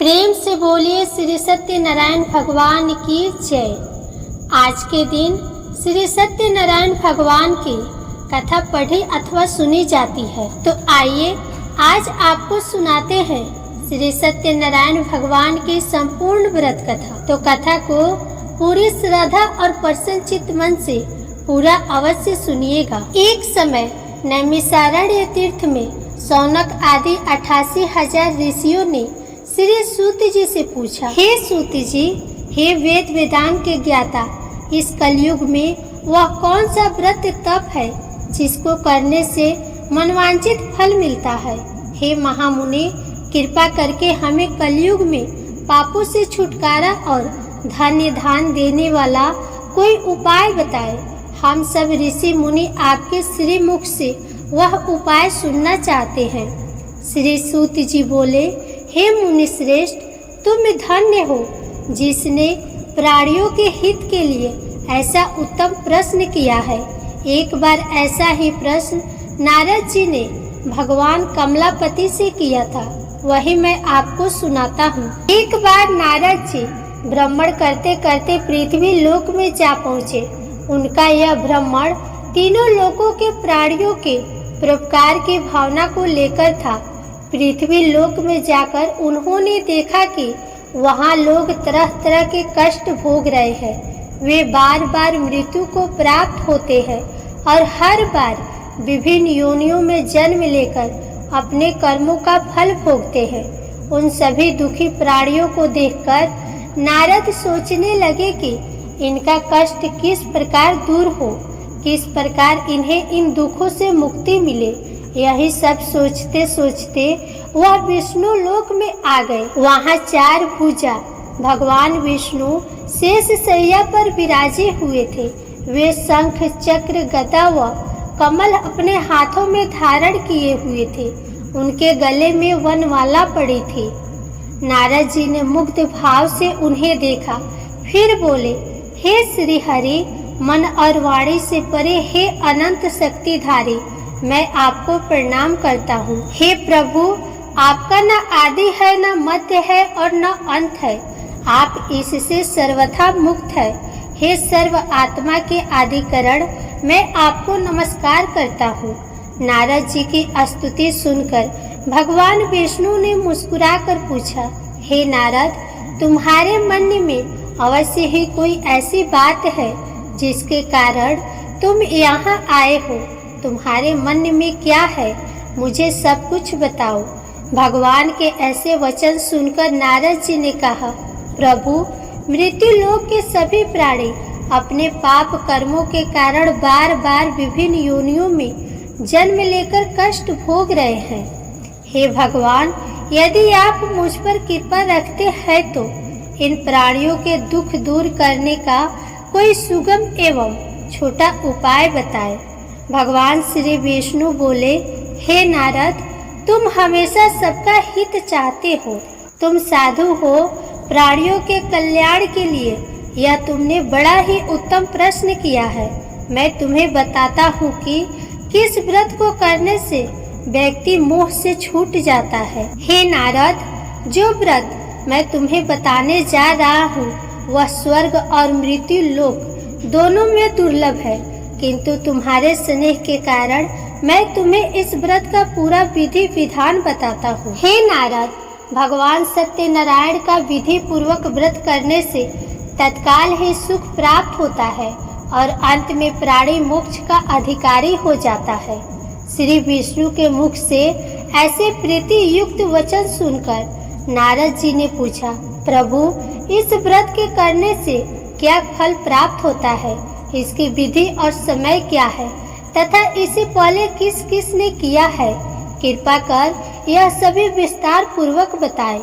प्रेम से बोलिए श्री सत्यनारायण भगवान की जय। आज के दिन श्री सत्यनारायण भगवान की कथा पढ़ी अथवा सुनी जाती है। तो आइए आज आपको सुनाते हैं श्री सत्यनारायण भगवान की संपूर्ण व्रत कथा। तो कथा को पूरी श्रद्धा और प्रसन्नचित्त मन से पूरा अवश्य सुनिएगा। एक समय नैमिषारण्य तीर्थ में शौनक आदि 88,000 ऋषियों ने श्री सूत जी से पूछा, हे सूत जी, हे वेद वेदांत के ज्ञाता, इस कलयुग में वह कौन सा व्रत तप है जिसको करने से मनवांचित फल मिलता है। हे महामुनि, कृपा करके हमें कलयुग में पापों से छुटकारा और धन्य दान देने वाला कोई उपाय बताए। हम सब ऋषि मुनि आपके श्री मुख से वह उपाय सुनना चाहते हैं। श्री सूत जी बोले, हे मुनि श्रेष्ठ, तुम धन्य हो जिसने प्राणियों के हित के लिए ऐसा उत्तम प्रश्न किया है। एक बार ऐसा ही प्रश्न नारद जी ने भगवान कमलापति से किया था, वही मैं आपको सुनाता हूँ। एक बार नारद जी भ्रमण करते करते पृथ्वी लोक में जा पहुँचे। उनका यह भ्रमण तीनों लोकों के प्राणियों के परोपकार की भावना को लेकर था। पृथ्वी लोक में जाकर उन्होंने देखा कि वहाँ लोग तरह तरह के कष्ट भोग रहे हैं। वे बार बार मृत्यु को प्राप्त होते हैं और हर बार विभिन्न योनियों में जन्म लेकर अपने कर्मों का फल भोगते हैं। उन सभी दुखी प्राणियों को देखकर नारद सोचने लगे कि इनका कष्ट किस प्रकार दूर हो, किस प्रकार इन्हें इन दुखों से मुक्ति मिले। यही सब सोचते सोचते वह विष्णु लोक में आ गए। वहाँ 4 भुजा भगवान विष्णु शेष शैया पर विराजे हुए थे। वे शंख चक्र गदा व कमल अपने हाथों में धारण किए हुए थे। उनके गले में वनमाला पड़ी थी। नारद जी ने मुग्ध भाव से उन्हें देखा, फिर बोले, हे श्री हरि, मन और वाणी से परे हे अनंत शक्तिधारी, मैं आपको प्रणाम करता हूँ। हे प्रभु, आपका न आदि है, न मध्य है और न अंत है। आप इससे सर्वथा मुक्त है। हे सर्व आत्मा के आदिकरण, मैं आपको नमस्कार करता हूँ। नारद जी की स्तुति सुनकर भगवान विष्णु ने मुस्कुराकर पूछा, हे नारद, तुम्हारे मन में अवश्य ही कोई ऐसी बात है जिसके कारण तुम यहाँ आए हो। तुम्हारे मन में क्या है, मुझे सब कुछ बताओ। भगवान के ऐसे वचन सुनकर नारद जी ने कहा, प्रभु, मृत्यु लोक के सभी प्राणी अपने पाप कर्मों के कारण बार बार विभिन्न योनियों में जन्म लेकर कष्ट भोग रहे हैं। हे भगवान, यदि आप मुझ पर कृपा रखते हैं तो इन प्राणियों के दुख दूर करने का कोई सुगम एवं छोटा उपाय बताए। भगवान श्री विष्णु बोले, हे नारद, तुम हमेशा सबका हित चाहते हो। तुम साधु हो, प्राणियों के कल्याण के लिए यह तुमने बड़ा ही उत्तम प्रश्न किया है। मैं तुम्हें बताता हूँ कि किस व्रत को करने से व्यक्ति मोह से छूट जाता है। हे नारद, जो व्रत मैं तुम्हें बताने जा रहा हूँ वह स्वर्ग और मृत्यु लोक दोनों में दुर्लभ है, किंतु तुम्हारे स्नेह के कारण मैं तुम्हें इस व्रत का पूरा विधि विधान बताता हूँ। हे नारद, भगवान सत्यनारायण का विधि पूर्वक व्रत करने से तत्काल ही सुख प्राप्त होता है और अंत में प्राणी मोक्ष का अधिकारी हो जाता है। श्री विष्णु के मुख से ऐसे प्रीति युक्त वचन सुनकर नारद जी ने पूछा, प्रभु, इस व्रत के करने से क्या फल प्राप्त होता है, इसकी विधि और समय क्या है तथा इसे पहले किस किस ने किया है, कृपा कर यह सभी विस्तार पूर्वक बताए।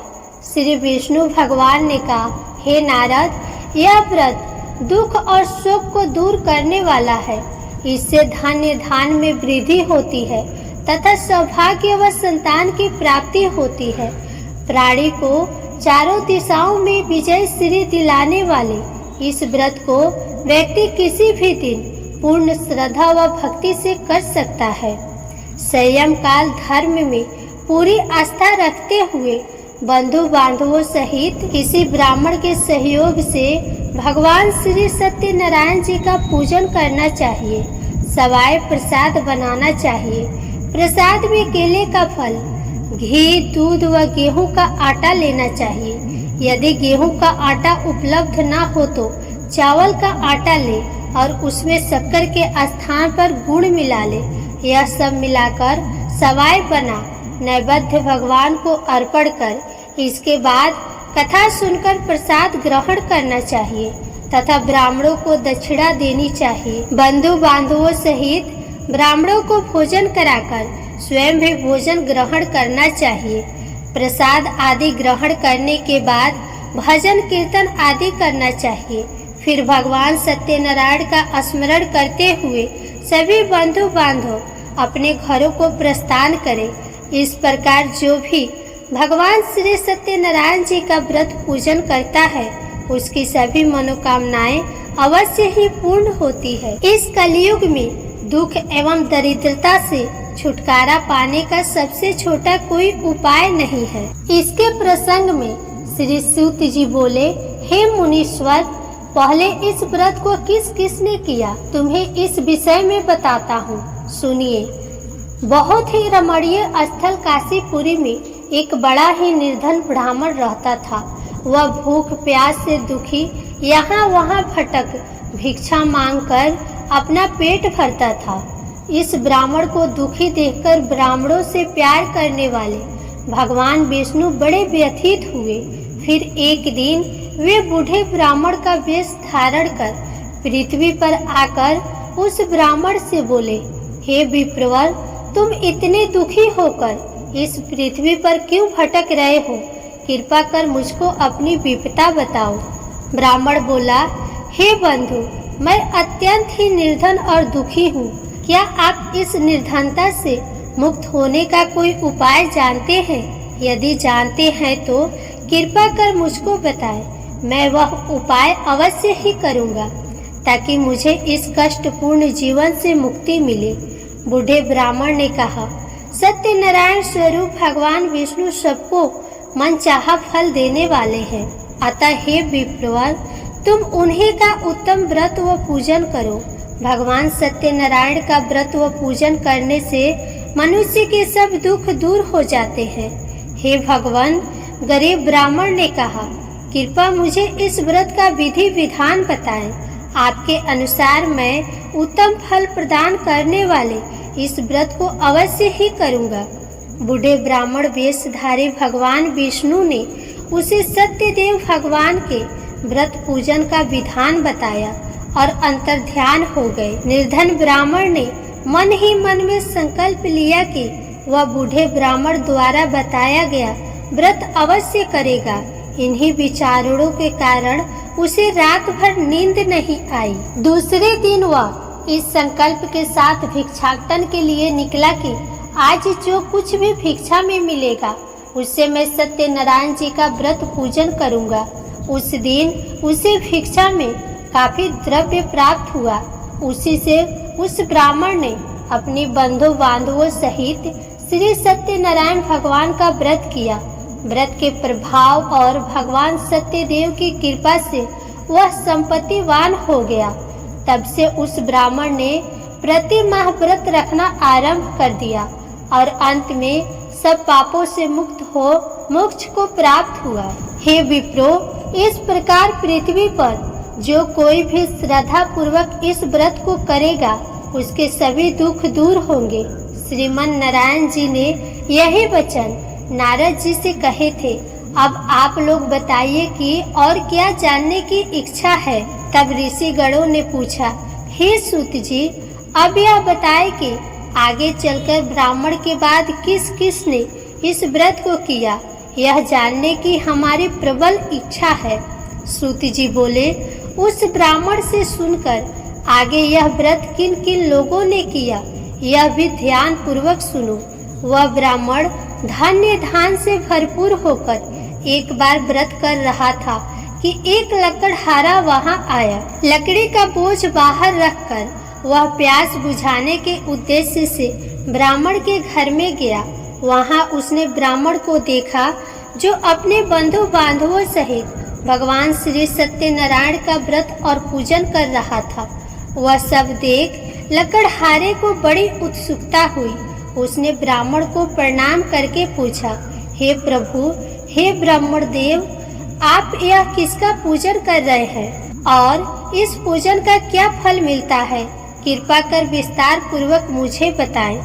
श्री विष्णु भगवान ने कहा, हे नारद, यह व्रत दुख और शोक को दूर करने वाला है। इससे धन्य धान में वृद्धि होती है तथा सौभाग्य व संतान की प्राप्ति होती है। प्राणी को चारों दिशाओं में विजय श्री दिलाने वाले इस व्रत को व्यक्ति किसी भी दिन पूर्ण श्रद्धा व भक्ति से कर सकता है। संयम काल धर्म में पूरी आस्था रखते हुए बंधु बांधवों सहित किसी ब्राह्मण के सहयोग से भगवान श्री सत्यनारायण जी का पूजन करना चाहिए। सवाए प्रसाद बनाना चाहिए। प्रसाद में केले का फल, घी, दूध व गेहूं का आटा लेना चाहिए। यदि गेहूं का आटा उपलब्ध न हो तो चावल का आटा ले और उसमें शक्कर के स्थान पर गुड़ मिला ले। यह सब मिलाकर सवाए बना नैवेद्य भगवान को अर्पण कर इसके बाद कथा सुनकर प्रसाद ग्रहण करना चाहिए तथा ब्राह्मणों को दक्षिणा देनी चाहिए। बंधु बांधवों सहित ब्राह्मणों को भोजन कराकर स्वयं भी भोजन ग्रहण करना चाहिए। प्रसाद आदि ग्रहण करने के बाद भजन कीर्तन आदि करना चाहिए। फिर भगवान सत्यनारायण का स्मरण करते हुए सभी बंधु बांधव अपने घरों को प्रस्थान करें। इस प्रकार जो भी भगवान श्री सत्यनारायण जी का व्रत पूजन करता है उसकी सभी मनोकामनाएं अवश्य ही पूर्ण होती है। इस कलयुग में दुख एवं दरिद्रता से छुटकारा पाने का सबसे छोटा कोई उपाय नहीं है। इसके प्रसंग में श्री सूत जी बोले, हे मुनीश्वर, पहले इस व्रत को किस किसने किया, तुम्हें इस विषय में बताता हूँ, सुनिए। बहुत ही रमणीय स्थल काशीपुरी में एक बड़ा ही निर्धन ब्राह्मण रहता था। वह भूख प्यास से दुखी यहाँ वहाँ भटक भिक्षा मांगकर अपना पेट भरता था। इस ब्राह्मण को दुखी देखकर ब्राह्मणों से प्यार करने वाले भगवान विष्णु बड़े व्यथित हुए। फिर एक दिन वे बूढ़े ब्राह्मण का वेश धारण कर पृथ्वी पर आकर उस ब्राह्मण से बोले, हे विप्रवर, तुम इतने दुखी होकर इस पृथ्वी पर क्यों भटक रहे हो? कृपा कर मुझको अपनी विपदा बताओ। ब्राह्मण बोला, हे बंधु, मैं अत्यंत ही निर्धन और दुखी हूँ। क्या आप इस निर्धनता से मुक्त होने का कोई उपाय जानते हैं? यदि जानते हैं तो कृपा कर मुझको बताएं। मैं वह उपाय अवश्य ही करूँगा ताकि मुझे इस कष्टपूर्ण जीवन से मुक्ति मिले। बूढ़े ब्राह्मण ने कहा, सत्यनारायण स्वरूप भगवान विष्णु सबको मनचाहा फल देने वाले हैं। अतः हे विप्रवर, तुम उन्हीं का उत्तम व्रत व पूजन करो। भगवान सत्यनारायण का व्रत व पूजन करने से मनुष्य के सब दुख दूर हो जाते हैं। हे भगवान, गरीब ब्राह्मण ने कहा, कृपया मुझे इस व्रत का विधि विधान बताएं। आपके अनुसार मैं उत्तम फल प्रदान करने वाले इस व्रत को अवश्य ही करूँगा। बूढ़े ब्राह्मण वेशधारी भगवान विष्णु ने उसे सत्यदेव भगवान के व्रत पूजन का विधान बताया और अंतर्ध्यान हो गए। निर्धन ब्राह्मण ने मन ही मन में संकल्प लिया कि वह बूढ़े ब्राह्मण द्वारा बताया गया व्रत अवश्य करेगा। इन्हीं विचारों के कारण उसे रात भर नींद नहीं आई। दूसरे दिन वह इस संकल्प के साथ भिक्षाटन के लिए निकला कि आज जो कुछ भी भिक्षा में मिलेगा उससे मैं सत्यनारायण जी का व्रत पूजन करूंगा। उस दिन उसे भिक्षा में काफी द्रव्य प्राप्त हुआ। उसी से उस ब्राह्मण ने अपनी बंधु बांधवों सहित श्री सत्यनारायण भगवान का व्रत किया। व्रत के प्रभाव और भगवान सत्यदेव की कृपा से वह संपत्तिवान हो गया। तब से उस ब्राह्मण ने प्रति माह व्रत रखना आरंभ कर दिया और अंत में सब पापों से मुक्त हो मोक्ष को प्राप्त हुआ। हे विप्रो, इस प्रकार पृथ्वी पर जो कोई भी श्रद्धा पूर्वक इस व्रत को करेगा उसके सभी दुख दूर होंगे। श्रीमन नारायण जी ने यही वचन नारद जी से कहे थे। अब आप लोग बताइए कि और क्या जानने की इच्छा है। तब ऋषि गणों ने पूछा, हे सूत जी, अब यह बताए कि आगे चलकर ब्राह्मण के बाद किस किस ने इस व्रत को किया, यह जानने की हमारी प्रबल इच्छा है। सूत जी बोले, उस ब्राह्मण से सुनकर आगे यह व्रत किन किन लोगों ने किया यह भी ध्यान पूर्वक सुनो। वह ब्राह्मण धन्य धान से भरपूर होकर एक बार व्रत कर रहा था कि एक लकड़हारा वहां आया। लकड़ी का बोझ बाहर रखकर वह प्यास बुझाने के उद्देश्य से ब्राह्मण के घर में गया। वहां उसने ब्राह्मण को देखा जो अपने बंधु बांधवों सहित भगवान श्री सत्यनारायण का व्रत और पूजन कर रहा था। वह सब देख लकड़हारे को बड़ी उत्सुकता हुई। उसने ब्राह्मण को प्रणाम करके पूछा, हे प्रभु, हे ब्राह्मण देव, आप यह किसका पूजन कर रहे हैं और इस पूजन का क्या फल मिलता है? कृपा कर विस्तार पूर्वक मुझे बताएं।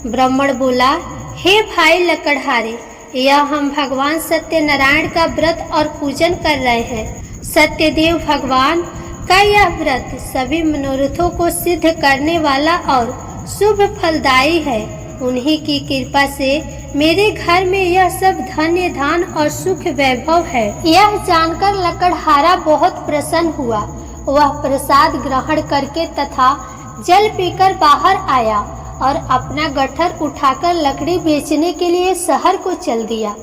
ब्राह्मण बोला, हे भाई लकड़हारे, यह हम भगवान सत्यनारायण का व्रत और पूजन कर रहे हैं। सत्यदेव भगवान का यह व्रत सभी मनोरथों को सिद्ध करने वाला और शुभ फलदायी है। उन्हीं की कृपा से मेरे घर में यह सब धन्य धान और सुख वैभव है। यह जानकर लकड़हारा बहुत प्रसन्न हुआ। वह प्रसाद ग्रहण करके तथा जल पीकर बाहर आया और अपना गट्ठर उठाकर लकड़ी बेचने के लिए शहर को चल दिया।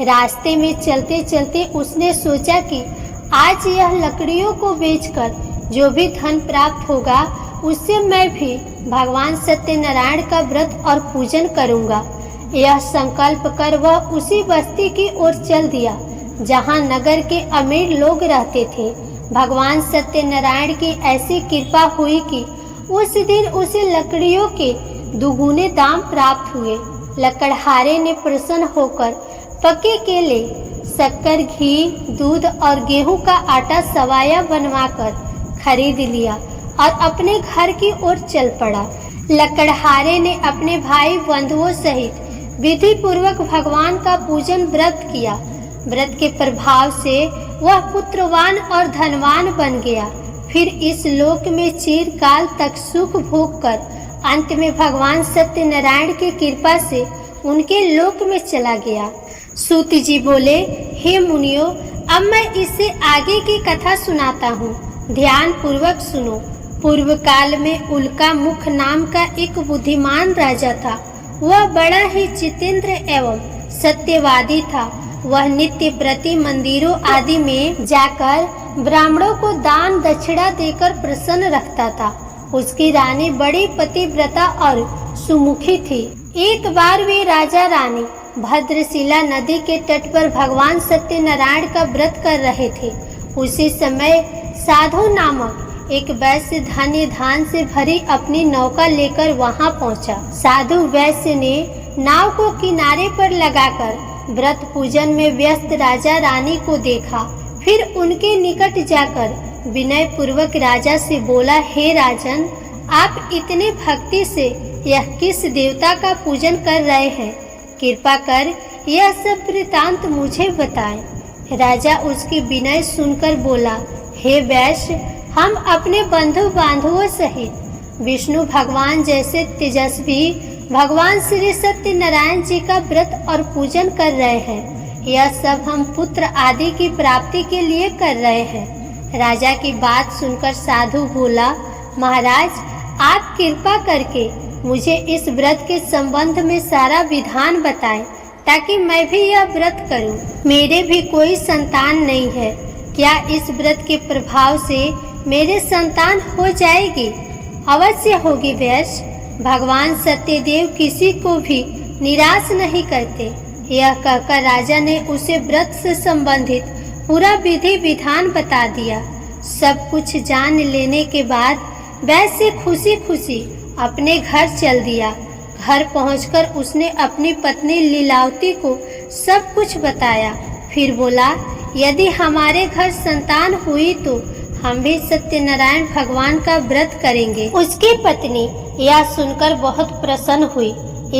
रास्ते में चलते चलते उसने सोचा कि आज यह लकड़ियों को बेचकर जो भी धन प्राप्त होगा उससे मैं भी भगवान सत्यनारायण का व्रत और पूजन करूंगा। यह संकल्प कर वह उसी बस्ती की ओर चल दिया जहां नगर के अमीर लोग रहते थे। भगवान सत्यनारायण की ऐसी कृपा हुई कि उस दिन उसे लकड़ियों के दुगुने दाम प्राप्त हुए। लकड़हारे ने प्रसन्न होकर पके केले, शक्कर, घी, दूध और गेहूं का आटा सवाया बनवाकर खरीद लिया और अपने घर की ओर चल पड़ा। लकड़हारे ने अपने भाई बंधुओं सहित विधि पूर्वक भगवान का पूजन व्रत किया। व्रत के प्रभाव से वह पुत्रवान और धनवान बन गया। फिर इस लोक में चिरकाल तक सुख भोग कर अंत में भगवान सत्यनारायण की कृपा से उनके लोक में चला गया। सूत जी बोले, हे मुनियों, अब मैं इससे आगे की कथा सुनाता हूँ, ध्यान पूर्वक सुनो। पूर्व काल में उल्का मुख नाम का एक बुद्धिमान राजा था। वह बड़ा ही जितेंद्र एवं सत्यवादी था। वह नित्य प्रति मंदिरों आदि में जाकर ब्राह्मणों को दान दक्षिणा देकर प्रसन्न रखता था। उसकी रानी बड़ी पतिव्रता और सुमुखी थी। एक बार वे राजा रानी भद्रशिला नदी के तट पर भगवान सत्यनारायण का व्रत कर रहे थे। उसी समय साधु नामक एक वैश्य धन्य धान से भरी अपनी नौका लेकर वहां पहुंचा। साधु वैश्य ने नाव को किनारे पर लगाकर व्रत पूजन में व्यस्त राजा रानी को देखा। फिर उनके निकट जाकर विनय पूर्वक राजा से बोला, हे राजन, आप इतने भक्ति से यह किस देवता का पूजन कर रहे हैं? कृपा कर यह सब वृतांत मुझे बताएं। राजा उसकी विनय सुनकर बोला, हे वैश्य, हम अपने बंधु बांधवों सहित विष्णु भगवान जैसे तेजस्वी भगवान श्री सत्यनारायण जी का व्रत और पूजन कर रहे हैं। यह सब हम पुत्र आदि की प्राप्ति के लिए कर रहे हैं। राजा की बात सुनकर साधु बोला, महाराज, आप कृपा करके मुझे इस व्रत के संबंध में सारा विधान बताएं ताकि मैं भी यह व्रत करूं। मेरे भी कोई संतान नहीं है। क्या इस व्रत के प्रभाव से मेरे संतान हो जाएगी? अवश्य होगी वैश्य। भगवान सत्यदेव किसी को भी निराश नहीं करते। यह कहकर राजा ने उसे व्रत से संबंधित पूरा विधि विधान बता दिया। सब कुछ जान लेने के बाद वैश्य खुशी खुशी अपने घर चल दिया। घर पहुंचकर उसने अपनी पत्नी लीलावती को सब कुछ बताया। फिर बोला, यदि हमारे घर संतान हुई तो हम भी सत्यनारायण भगवान का व्रत करेंगे। उसकी पत्नी यह सुनकर बहुत प्रसन्न हुई।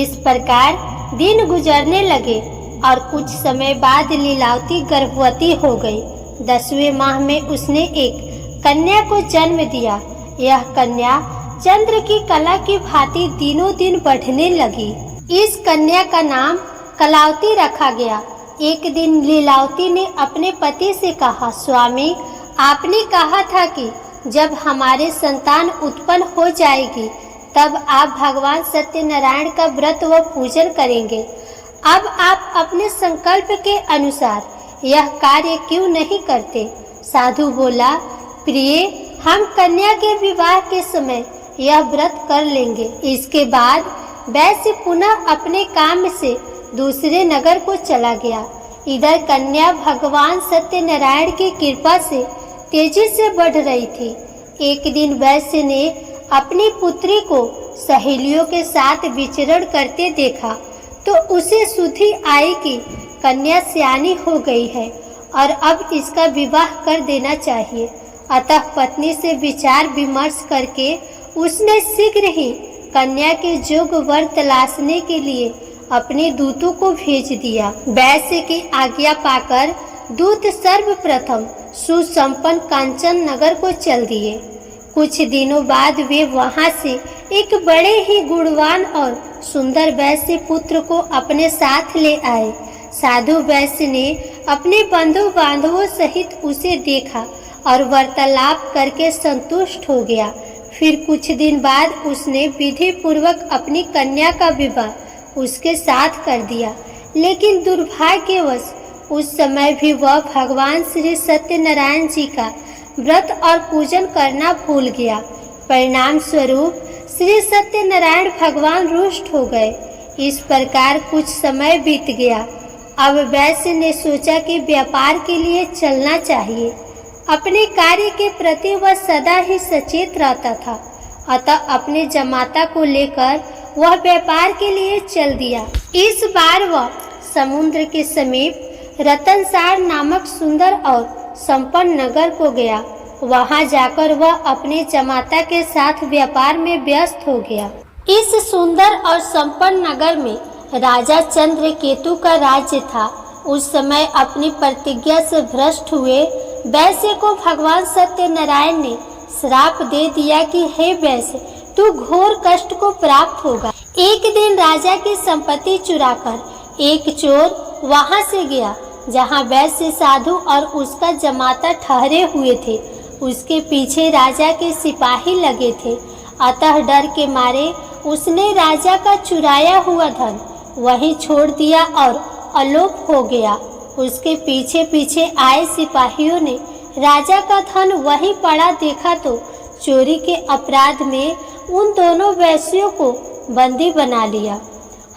इस प्रकार दिन गुजरने लगे और कुछ समय बाद लीलावती गर्भवती हो गई। 10वें माह में उसने एक कन्या को जन्म दिया। यह कन्या चंद्र की कला की भांति दिनों दिन बढ़ने लगी। इस कन्या का नाम कलावती रखा गया। एक दिन लीलावती ने अपने पति से कहा, स्वामी, आपने कहा था कि जब हमारे संतान उत्पन्न हो जाएगी तब आप भगवान सत्यनारायण का व्रत व पूजन करेंगे। अब आप अपने संकल्प के अनुसार यह कार्य क्यों नहीं करते? साधु बोला, प्रिय, हम कन्या के विवाह के समय यह व्रत कर लेंगे। इसके बाद वैश्य पुनः अपने काम से दूसरे नगर को चला गया। इधर कन्या भगवान सत्यनारायण की कृपा से तेजी से बढ़ रही थी। एक दिन वैश्य ने अपनी पुत्री को सहेलियों के साथ विचरण करते देखा तो उसे सुधि आई कि कन्या सयानी हो गई है और अब इसका विवाह कर देना चाहिए। अतः पत्नी से विचार विमर्श करके उसने शीघ्र ही कन्या के योग्य वर तलाशने के लिए अपने दूतों को भेज दिया। वैश्य की आज्ञा पाकर दूत सर्वप्रथम सुसंपन्न कांचन नगर को चल दिए। कुछ दिनों बाद वे वहां से एक बड़े ही गुणवान और सुंदर वैश्य पुत्र को अपने साथ ले आए। साधु वैश्य ने अपने बंधु बांधवों सहित उसे देखा और वार्तालाप करके संतुष्ट हो गया। फिर कुछ दिन बाद उसने विधि पूर्वक अपनी कन्या का विवाह उसके साथ कर दिया, लेकिन दुर्भाग्यवश उस समय भी वह भगवान श्री सत्यनारायण जी का व्रत और पूजन करना भूल गया। परिणाम स्वरूप श्री सत्यनारायण भगवान रुष्ट हो गए। इस प्रकार कुछ समय बीत गया। अब वैश्य ने सोचा कि व्यापार के लिए चलना चाहिए। अपने कार्य के प्रति वह सदा ही सचेत रहता था, अतः अपने जमाता को लेकर वह व्यापार के लिए चल दिया। इस बार वह समुद्र के समीप रतनसार नामक सुंदर और संपन्न नगर को गया। वहां जाकर वह अपने जमाता के साथ व्यापार में व्यस्त हो गया। इस सुंदर और संपन्न नगर में राजा चंद्रकेतु का राज्य था। उस समय अपनी प्रतिज्ञा से भ्रष्ट हुए वैश्य को भगवान सत्यनारायण ने श्राप दे दिया कि हे वैश्य, तू घोर कष्ट को प्राप्त होगा। एक दिन राजा की संपत्ति चुराकर एक चोर वहां से गया जहां वैश्य साधु और उसका जमाता ठहरे हुए थे। उसके पीछे राजा के सिपाही लगे थे, अतः डर के मारे उसने राजा का चुराया हुआ धन वहीं छोड़ दिया और अलोप हो गया। उसके पीछे पीछे आए सिपाहियों ने राजा का धन वहीं पड़ा देखा तो चोरी के अपराध में उन दोनों वैश्यों को बंदी बना लिया।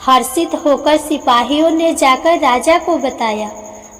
हर्षित होकर सिपाहियों ने जाकर राजा को बताया,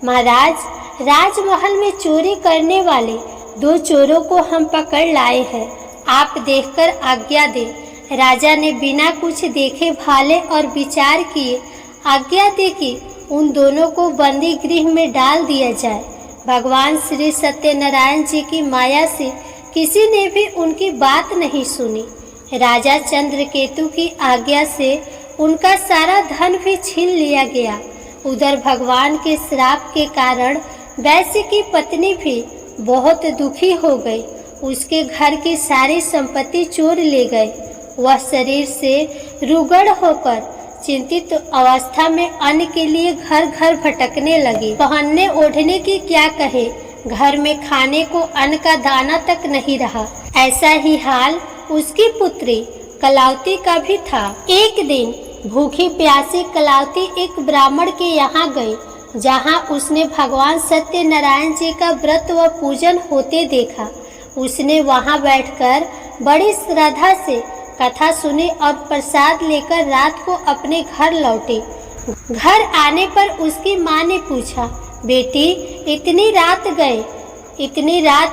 महाराज, राजमहल में चोरी करने वाले 2 चोरों को हम पकड़ लाए हैं, आप देखकर आज्ञा दें। राजा ने बिना कुछ देखे भाले और विचार किए आज्ञा दी कि उन दोनों को बंदी गृह में डाल दिया जाए। भगवान श्री सत्यनारायण जी की माया से किसी ने भी उनकी बात नहीं सुनी। राजा चंद्रकेतु की आज्ञा से उनका सारा धन भी छीन लिया गया। उधर भगवान के श्राप के कारण वैश्य की पत्नी भी बहुत दुखी हो गई। उसके घर की सारी संपत्ति चोर ले गए। वह शरीर से रुगड़ होकर चिंतित अवस्था में अन्न के लिए घर घर भटकने लगी। पहनने ओढ़ने की क्या कहे, घर में खाने को अन्न का दाना तक नहीं रहा। ऐसा ही हाल उसकी पुत्री कलावती का भी था। एक दिन भूखी प्यासी कलावती एक ब्राह्मण के यहाँ गई, जहाँ उसने भगवान सत्यनारायण जी का व्रत व पूजन होते देखा। उसने वहाँ बैठकर बड़ी श्रद्धा से कथा सुनी और प्रसाद लेकर रात को अपने घर लौटी। घर आने पर उसकी माँ ने पूछा, बेटी, इतनी रात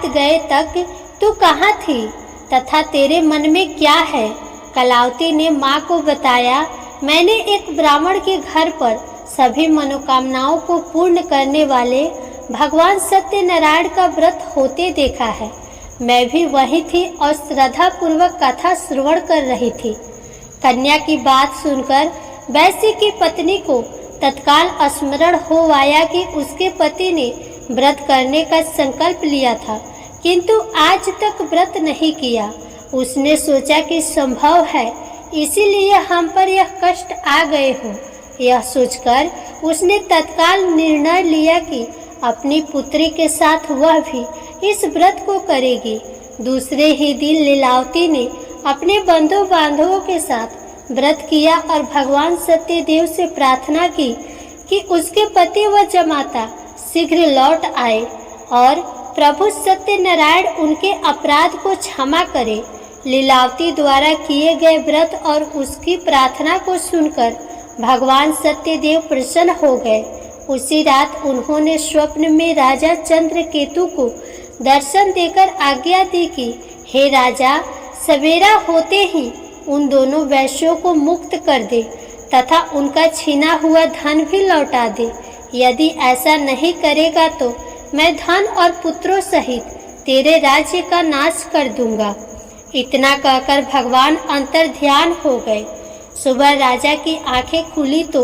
गए तक तू कहाँ थी तथा तेरे मन में क्या है? कलावती ने माँ को बताया, मैंने एक ब्राह्मण के घर पर सभी मनोकामनाओं को पूर्ण करने वाले भगवान सत्यनारायण का व्रत होते देखा है। मैं भी वही थी और श्रद्धा पूर्वक कथा श्रवण कर रही थी। कन्या की बात सुनकर वैश्य की पत्नी को तत्काल स्मरण हो आया कि उसके पति ने व्रत करने का संकल्प लिया था, किंतु आज तक व्रत नहीं किया। उसने सोचा कि संभव है इसीलिए हम पर यह कष्ट आ गए हों। यह सोचकर उसने तत्काल निर्णय लिया कि अपनी पुत्री के साथ वह भी इस व्रत को करेगी। दूसरे ही दिन लीलावती ने अपने बंधु बांधवों के साथ व्रत किया और भगवान सत्यदेव से प्रार्थना की कि उसके पति व जमाता शीघ्र लौट आए और प्रभु सत्यनारायण उनके अपराध को क्षमा करे। लीलावती द्वारा किए गए व्रत और उसकी प्रार्थना को सुनकर भगवान सत्यदेव प्रसन्न हो गए। उसी रात उन्होंने स्वप्न में राजा चंद्रकेतु को दर्शन देकर आज्ञा दी कि हे राजा, सवेरा होते ही उन दोनों वैश्यों को मुक्त कर दे तथा उनका छीना हुआ धन भी लौटा दे। यदि ऐसा नहीं करेगा तो मैं धन और पुत्रों सहित तेरे राज्य का नाश कर दूंगा। इतना कहकर भगवान अंतर ध्यान हो गए। सुबह राजा की आंखें खुली तो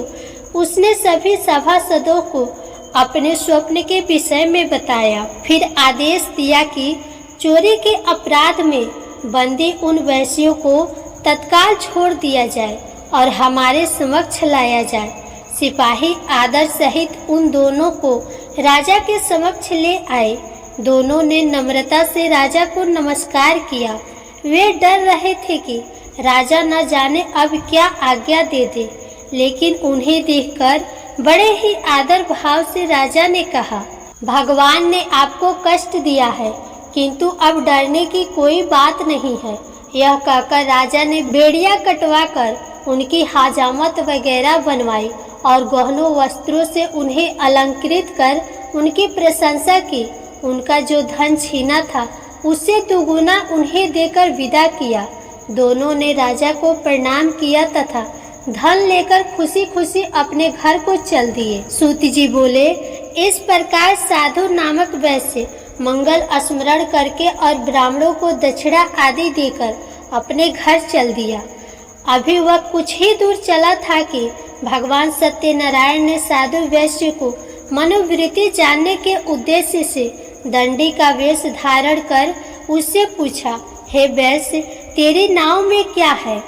उसने सभी सभासदों को अपने स्वप्न के विषय में बताया। फिर आदेश दिया कि चोरी के अपराध में बंदी उन वैश्यों को तत्काल छोड़ दिया जाए और हमारे समक्ष लाया जाए। सिपाही आदर सहित उन दोनों को राजा के समक्ष ले आए। दोनों ने नम्रता से राजा को नमस्कार किया। वे डर रहे थे कि राजा न जाने अब क्या आज्ञा दे दे, लेकिन उन्हें देखकर बड़े ही आदर भाव से राजा ने कहा, भगवान ने आपको कष्ट दिया है, किंतु अब डरने की कोई बात नहीं है। यह कहकर राजा ने बेड़ियां कटवाकर उनकी हाजामत वगैरह बनवाई और गहनों वस्त्रों से उन्हें अलंकृत कर उनकी प्रशंसा की। उनका जो धन छीना था उससे दुगुना उन्हें देकर विदा किया। दोनों ने राजा को प्रणाम किया तथा धन लेकर खुशी खुशी अपने घर को चल दिए। सूत जी बोले, इस प्रकार साधु नामक वैश्य मंगल स्मरण करके और ब्राह्मणों को दक्षिणा आदि देकर अपने घर चल दिया। अभी वह कुछ ही दूर चला था कि भगवान सत्यनारायण ने साधु वैश्य को मनोवृत्ति जानने के उद्देश्य से दंडी का वेश धारण कर उससे पूछा, हे वैश्य, तेरी नाव में क्या है?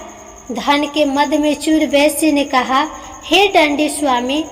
धन के मद में चूर वैश्य ने कहा, हे दंडी स्वामी,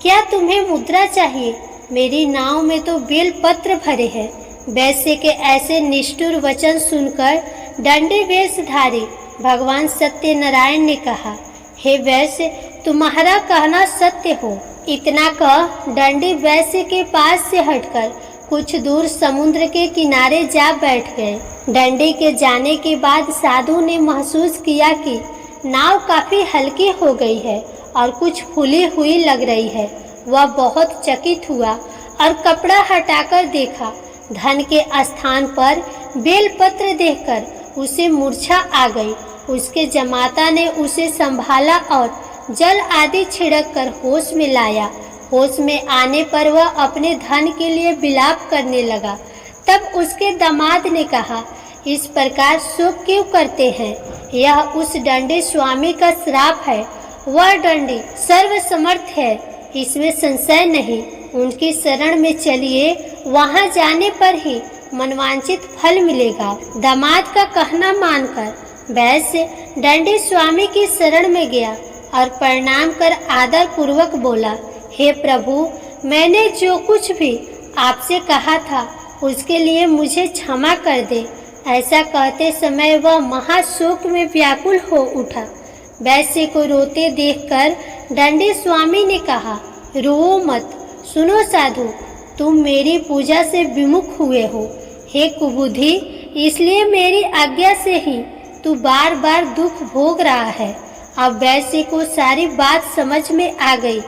क्या तुम्हें मुद्रा चाहिए? मेरी नाव में तो बेल पत्र भरे हैं। वैश्य के ऐसे निष्ठुर वचन सुनकर दंडी वेशधारी भगवान सत्यनारायण ने कहा, हे वैश्य, तुम्हारा कहना सत्य हो। इतना कह दंडी वैश्य के पास से हटकर कुछ दूर समुद्र के किनारे जा बैठ गए। दंडी के जाने के बाद साधु ने महसूस किया कि नाव काफी हल्की हो गई है और कुछ फूली हुई लग रही है। वह बहुत चकित हुआ और कपड़ा हटाकर देखा। धन के स्थान पर बेलपत्र देखकर उसे मूर्छा आ गई। उसके जमाता ने उसे संभाला और जल आदि छिड़क कर होश में लाया। होश में आने पर वह अपने धन के लिए विलाप करने लगा। तब उसके दामाद ने कहा, इस प्रकार शोक क्यों करते हैं? यह उस दंडी स्वामी का श्राप है। वह दंडी सर्वसमर्थ है, इसमें संशय नहीं। उनकी शरण में चलिए, वहां जाने पर ही मनवांचित फल मिलेगा। दामाद का कहना मानकर वैश्य दंडी स्वामी की शरण में गया और प्रणाम कर आदर पूर्वक बोला, हे प्रभु, मैंने जो कुछ भी आपसे कहा था उसके लिए मुझे क्षमा कर दे। ऐसा कहते समय वह महाशोक में व्याकुल हो उठा। वैश्य को रोते देखकर दंडी स्वामी ने कहा, रो मत। सुनो साधु, तुम मेरी पूजा से विमुख हुए हो। हे कुबुद्धि, इसलिए मेरी आज्ञा से ही तू बार बार दुख भोग रहा है। अब वैश्य को सारी बात समझ में आ गई।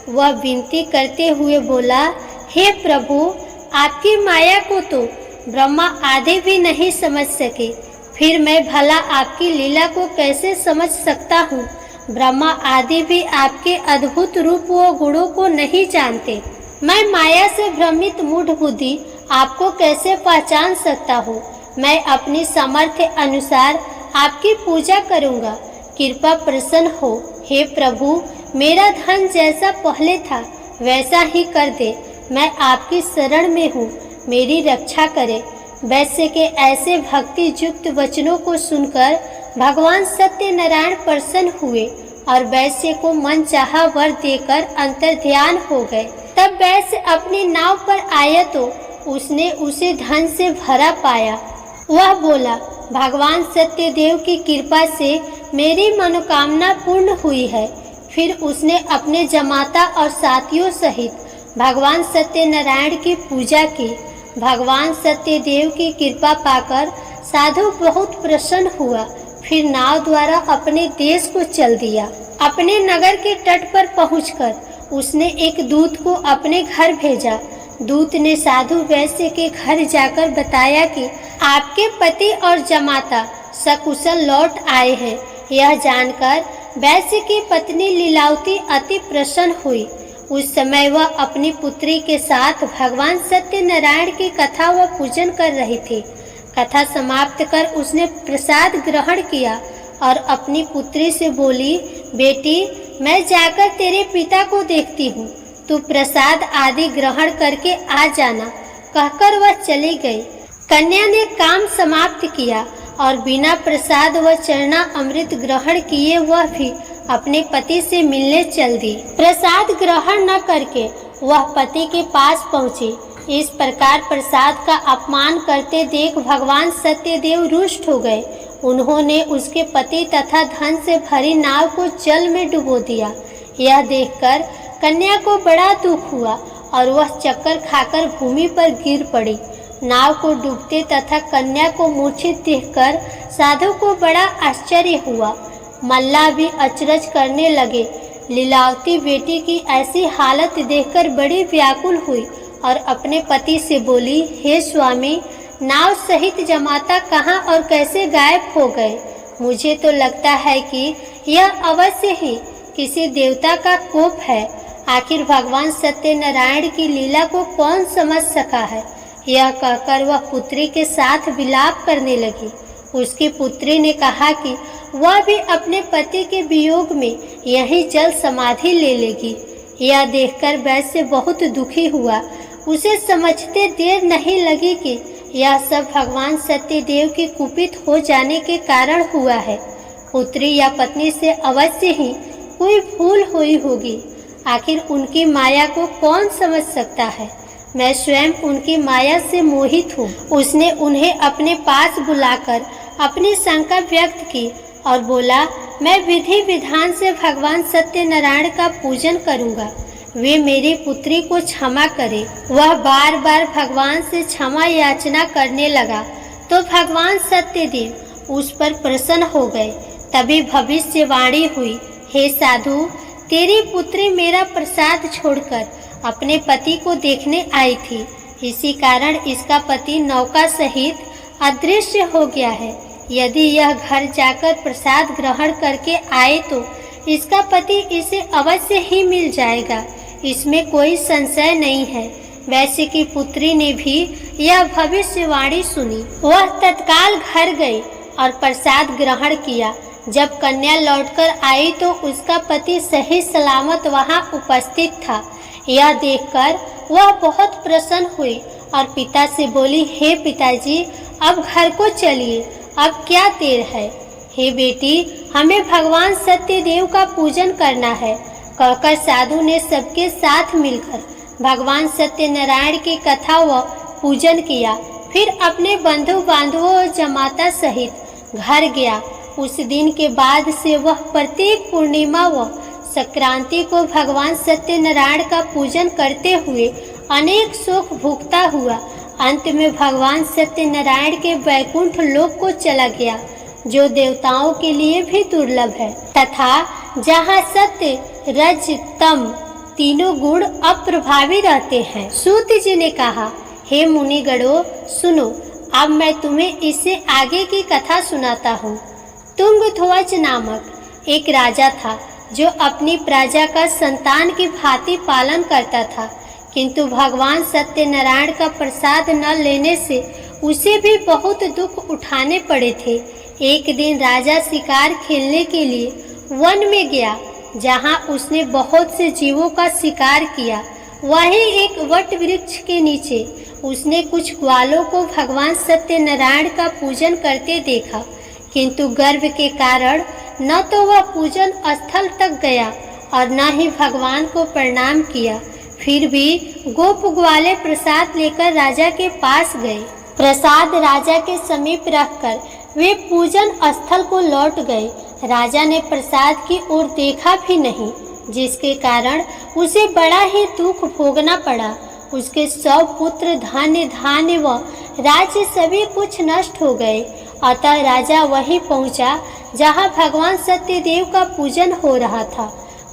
वह विनती करते हुए बोला, हे प्रभु, आपकी माया को तो ब्रह्मा आदि भी नहीं समझ सके, फिर मैं भला आपकी लीला को कैसे समझ सकता हूँ? ब्रह्मा आदि भी आपके अद्भुत रूप व गुणों को नहीं जानते। मैं माया से भ्रमित मूढ़ बुद्धि आपको कैसे पहचान सकता हूँ? मैं अपनी सामर्थ्य अनुसार आपकी पूजा करूँगा। कृपा प्रसन्न हो। हे प्रभु, मेरा धन जैसा पहले था वैसा ही कर दे। मैं आपकी शरण में हूँ, मेरी रक्षा करे। वैश्य के ऐसे भक्ति युक्त वचनों को सुनकर भगवान सत्यनारायण प्रसन्न हुए और वैश्य को मन चाहा वर देकर अंतर्ध्यान हो गए। तब वैश्य अपनी नाव पर आया तो उसने उसे धन से भरा पाया। वह बोला, भगवान सत्यदेव की कृपा से मेरी मनोकामना पूर्ण हुई है। फिर उसने अपने जमाता और साथियों सहित भगवान सत्यनारायण की पूजा की। भगवान सत्यदेव की कृपा पाकर साधु बहुत प्रसन्न हुआ। फिर नाव द्वारा अपने देश को चल दिया। अपने नगर के तट पर पहुंचकर उसने एक दूत को अपने घर भेजा। दूत ने साधु वैश्य के घर जाकर बताया कि आपके पति और जमाता सकुशल लौट आए हैं। यह जानकर वैश्य की पत्नी लीलावती अति प्रसन्न हुई। उस समय वह अपनी पुत्री के साथ भगवान सत्यनारायण की कथा व पूजन कर रही थी। कथा समाप्त कर उसने प्रसाद ग्रहण किया और अपनी पुत्री से बोली, बेटी, मैं जाकर तेरे पिता को देखती हूँ, तू प्रसाद आदि ग्रहण करके आ जाना। कहकर वह चली गई। कन्या ने काम समाप्त किया और बिना प्रसाद व चरना अमृत ग्रहण किए वह भी अपने पति से मिलने चल दी। प्रसाद ग्रहण न करके वह पति के पास पहुंची। इस प्रकार प्रसाद का अपमान करते देख भगवान सत्यदेव रुष्ट हो गए। उन्होंने उसके पति तथा धन से भरी नाव को जल में डुबो दिया। यह देखकर कन्या को बड़ा दुख हुआ और वह चक्कर खाकर भूमि पर गिर पड़ी। नाव को डूबते तथा कन्या को मूर्छित देखकर साधु को बड़ा आश्चर्य हुआ। मल्लाह भी अचरज करने लगे। लीलावती बेटी की ऐसी हालत देखकर बड़ी व्याकुल हुई और अपने पति से बोली, हे स्वामी, नाव सहित जमाता कहाँ और कैसे गायब हो गए? मुझे तो लगता है कि यह अवश्य ही किसी देवता का कोप है। आखिर भगवान सत्यनारायण की लीला को कौन समझ सका है? यह कहकर वह पुत्री के साथ विलाप करने लगी। उसकी पुत्री ने कहा कि वह भी अपने पति के वियोग में यही जल समाधि ले लेगी। यह देखकर वैश्य बहुत दुखी हुआ। उसे समझते देर नहीं लगी कि यह सब भगवान सत्यदेव के कुपित हो जाने के कारण हुआ है। पुत्री या पत्नी से अवश्य ही कोई भूल हुई होगी। आखिर उनकी माया को कौन समझ सकता है? मैं स्वयं उनकी माया से मोहित हूँ। उसने उन्हें अपने पास बुलाकर अपनी शंका व्यक्त की और बोला, मैं विधि विधान से भगवान सत्यनारायण का पूजन करूँगा। वे मेरी पुत्री को क्षमा करें। वह बार बार भगवान से क्षमा याचना करने लगा तो भगवान सत्यदेव उस पर प्रसन्न हो गए। तभी भविष्यवाणी हुई, हे साधु, तेरी पुत्री मेरा प्रसाद छोड़कर अपने पति को देखने आई थी। इसी कारण इसका पति नौका सहित अदृश्य हो गया है। यदि यह घर जाकर प्रसाद ग्रहण करके आए तो इसका पति इसे अवश्य ही मिल जाएगा, इसमें कोई संशय नहीं है। वैश्य की पुत्री ने भी यह भविष्यवाणी सुनी। वह तत्काल घर गई और प्रसाद ग्रहण किया। जब कन्या लौटकर आई तो उसका पति सही सलामत वहां उपस्थित था। यह देखकर वह बहुत प्रसन्न हुई और पिता से बोली, हे पिताजी, अब घर को चलिए, अब क्या देर है। हे बेटी, हमें भगवान सत्यदेव का पूजन करना है। कहकर साधु ने सबके साथ मिलकर भगवान सत्यनारायण की कथा व पूजन किया। फिर अपने बंधु बांधवों और जमाता सहित घर गया। उस दिन के बाद से वह प्रत्येक पूर्णिमा व संक्रांति को भगवान सत्यनारायण का पूजन करते हुए अनेक सुख भोगता हुआ अंत में भगवान सत्यनारायण के वैकुंठ लोक को चला गया, जो देवताओं के लिए भी दुर्लभ है तथा जहाँ सत्य, रज, तम तीनों गुण अप्रभावी रहते हैं। सूत जी ने कहा, हे मुनिगणों, सुनो, अब मैं तुम्हें इससे आगे की कथा सुनाता हूँ। तुंगध्वज नामक एक राजा था जो अपनी प्रजा का संतान की भांति पालन करता था, किंतु भगवान सत्यनारायण का प्रसाद न लेने से उसे भी बहुत दुख उठाने पड़े थे। एक दिन राजा शिकार खेलने के लिए वन में गया, जहां उसने बहुत से जीवों का शिकार किया। वहीं एक वट वृक्ष के नीचे उसने कुछ ग्वालों को भगवान सत्यनारायण का पूजन करते देखा, किंतु गर्व के कारण न तो वह पूजन स्थल तक गया और न ही भगवान को प्रणाम किया। फिर भी गोप ग्वाले प्रसाद लेकर राजा के पास गए। प्रसाद राजा के समीप रखकर वे पूजन स्थल को लौट गए। राजा ने प्रसाद की ओर देखा भी नहीं, जिसके कारण उसे बड़ा ही दुख भोगना पड़ा। उसके 100 पुत्र, धान्य व राज्य सभी कुछ नष्ट हो गए। अतः राजा वहीं पहुंचा जहां भगवान सत्यदेव का पूजन हो रहा था।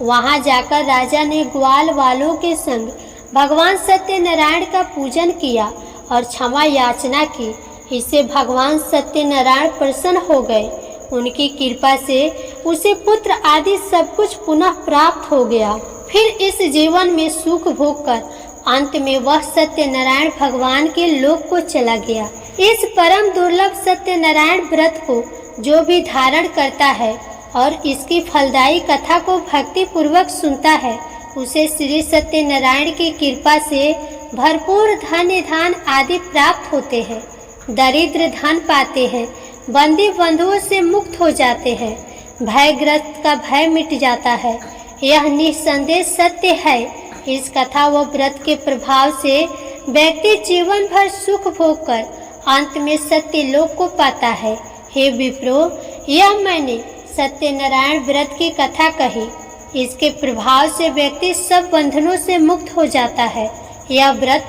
वहां जाकर राजा ने ग्वाल वालों के संग भगवान सत्यनारायण का पूजन किया और क्षमा याचना की। इससे भगवान सत्यनारायण प्रसन्न हो गए। उनकी कृपा से उसे पुत्र आदि सब कुछ पुनः प्राप्त हो गया। फिर इस जीवन में सुख भोग कर अंत में वह सत्यनारायण भगवान के लोक को चला गया। इस परम दुर्लभ सत्यनारायण व्रत को जो भी धारण करता है और इसकी फलदायी कथा को भक्ति पूर्वक सुनता है, उसे श्री सत्यनारायण की कृपा से भरपूर धन्य धान आदि प्राप्त होते हैं, दरिद्र धन पाते हैं, बंदी बंधुओं से मुक्त हो जाते हैं, भयग्रस्त का भय मिट जाता है। यह निस्संदेह सत्य है। इस कथा व व्रत के प्रभाव से व्यक्ति जीवन भर सुख भोग कर अंत में सत्य लोक को पाता है। हे विप्रो, यह मैंने सत्यनारायण व्रत की कथा कही। इसके प्रभाव से व्यक्ति सब बंधनों से मुक्त हो जाता है। यह व्रत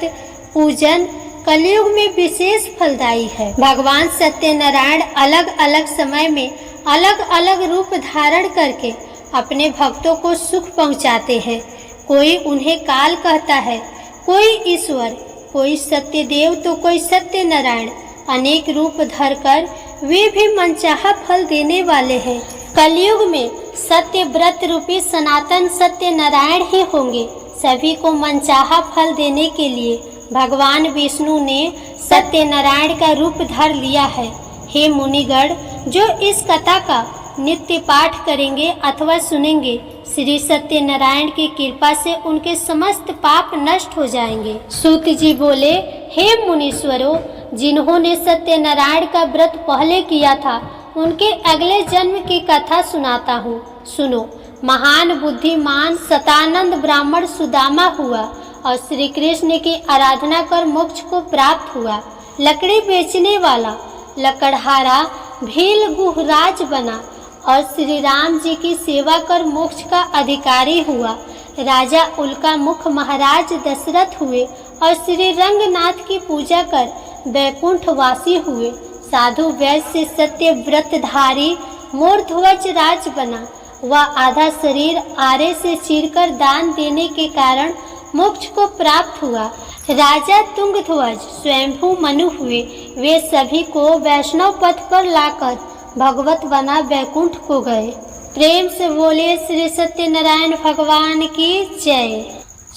पूजन कलयुग में विशेष फलदायी है। भगवान सत्यनारायण अलग अलग समय में अलग अलग रूप धारण करके अपने भक्तों को सुख पहुंचाते हैं। कोई उन्हें काल कहता है, कोई ईश्वर, कोई सत्यदेव तो कोई सत्यनारायण। अनेक रूप धरकर वे भी मनचाहा फल देने वाले हैं। कलयुग में सत्य व्रत रूपी सनातन सत्यनारायण ही होंगे। सभी को मनचाहा फल देने के लिए भगवान विष्णु ने सत्यनारायण का रूप धर लिया है। हे मुनिगण, जो इस कथा का नित्य पाठ करेंगे अथवा सुनेंगे, श्री सत्यनारायण की कृपा से उनके समस्त पाप नष्ट हो जाएंगे। सूत जी बोले, हे मुनीश्वरों, जिन्होंने सत्यनारायण का व्रत पहले किया था, उनके अगले जन्म की कथा सुनाता हूँ। सुनो। महान बुद्धिमान शतानंद ब्राह्मण सुदामा हुआ और श्री कृष्ण की आराधना कर मोक्ष को प्राप्त हुआ। लकड़ी बेचने वाला लकड़हारा भील गुहराज बना और श्री राम जी की सेवा कर मोक्ष का अधिकारी हुआ। राजा उल्का मुख महाराज दशरथ हुए और श्री रंगनाथ की पूजा कर वैकुंठवासी हुए। साधु वैश्य सत्य व्रतधारी मोरध्वज राज बना। वह आधा शरीर आरे से चीरकर दान देने के कारण मोक्ष को प्राप्त हुआ। राजा तुंगध्वज स्वयंभू मनु हुए। वे सभी को वैष्णव पथ पर लाकर भगवत बना वैकुंठ को गए। प्रेम से बोले श्री सत्यनारायण भगवान की जय।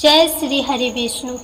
जय श्री हरि विष्णु।